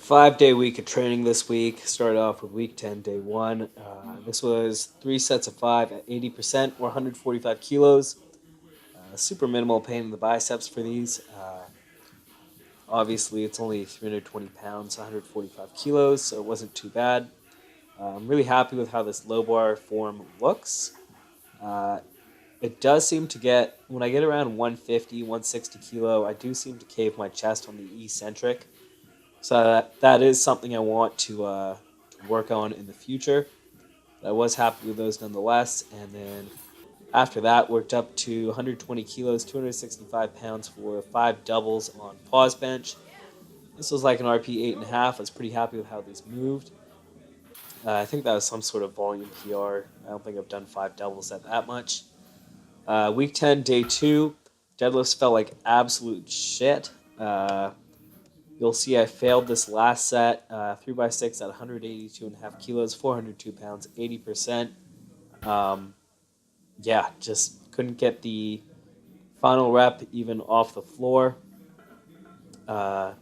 5-day week of training this week. Started off with week 10, day 1. This was 3 sets of 5 at 80% or 145 kilos. Super minimal pain in the biceps for these. Obviously, it's only 320 pounds, 145 kilos, so it wasn't too bad. I'm really happy with how this low bar form looks. Uh, it does seem to when I get around 150, 160 kilo, I do seem to cave my chest on the eccentric. So that is something I want to work on in the future. I was happy with those nonetheless. And then after that, worked up to 120 kilos, 265 pounds for 5 doubles on pause bench. This was like an RP 8.5. I was pretty happy with how these moved. I think that was some sort of volume PR. I don't think I've done 5 doubles at that much. Week 10, day 2, deadlifts felt like absolute shit. You'll see I failed this last set, 3x6 at 182.5 kilos, 402 pounds, 80%. Just couldn't get the final rep even off the floor. Not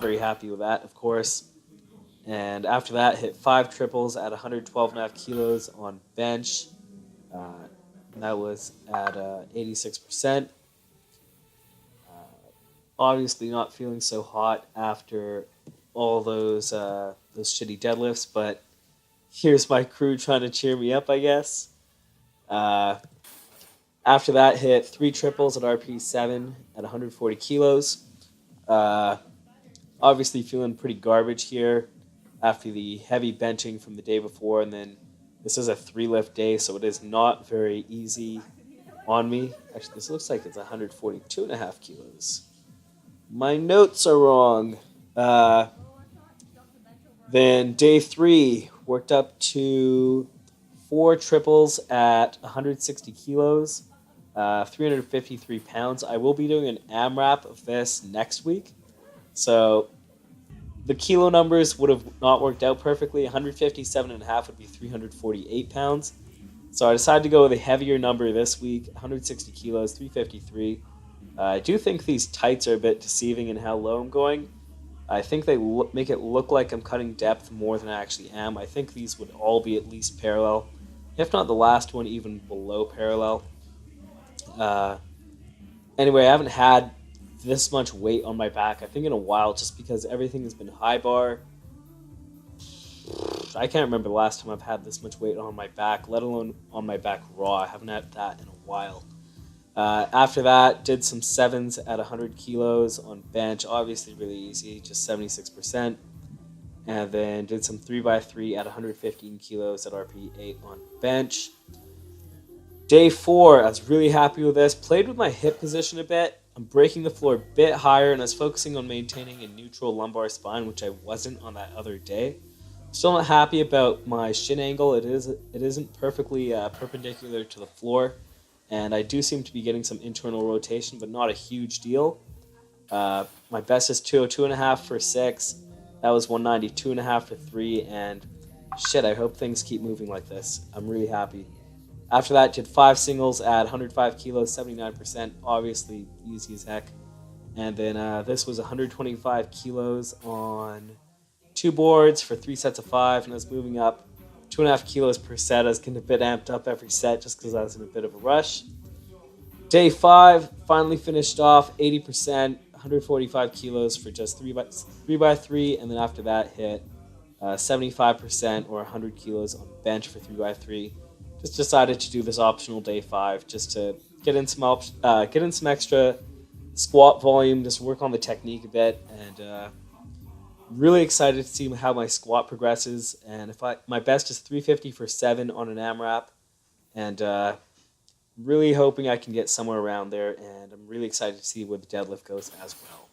very happy with that, of course. And after that, hit 5 triples at 112.5 kilos on bench. And that was at 86%. Obviously not feeling so hot after all those shitty deadlifts, but here's my crew trying to cheer me up, I guess. After that, hit 3 triples at RP7 at 140 kilos. Obviously feeling pretty garbage here after the heavy benching from the day before, and then this is a 3-lift day, so it is not very easy on me. Actually, this looks like it's 142.5 kilos. My notes are wrong. Then day 3, worked up to 4 triples at 160 kilos, 353 pounds. I will be doing an AMRAP of this next week. So the kilo numbers would have not worked out perfectly. 157.5 would be 348 pounds. So I decided to go with a heavier number this week, 160 kilos, 353. I do think these tights are a bit deceiving in how low I'm going. I think they make it look like I'm cutting depth more than I actually am. I think these would all be at least parallel, if not the last one even below parallel. Anyway, I haven't had this much weight on my back, I think, in a while, just because everything has been high bar. I can't remember the last time I've had this much weight on my back, let alone on my back raw. I haven't had that in a while. After that, did some 7s at 100 kilos on bench. Obviously really easy, just 76%. And then did some 3x3 at 115 kilos at RP8 on bench. Day 4, I was really happy with this. Played with my hip position a bit. I'm breaking the floor a bit higher, and I was focusing on maintaining a neutral lumbar spine, which I wasn't on that other day. Still not happy about my shin angle. It isn't perfectly perpendicular to the floor. And I do seem to be getting some internal rotation, but not a huge deal. My best is 202.5 for 6. That was 192.5 for 3. And shit, I hope things keep moving like this. I'm really happy. After that, did 5 singles at 105 kilos, 79%. Obviously easy as heck. And then this was 125 kilos on 2 boards for 3 sets of 5. And I was moving up 2.5 kilos per set. I was getting a bit amped up every set just because I was in a bit of a rush. Day 5, finally finished off 80%, 145 kilos for just 3x3, and then after that hit 75% or 100 kilos on bench for 3x3. Just decided to do this optional day 5 just to get in some extra squat volume, just work on the technique a bit, and really excited to see how my squat progresses. And my best is 350 for 7 on an AMRAP, and really hoping I can get somewhere around there. And I'm really excited to see where the deadlift goes as well.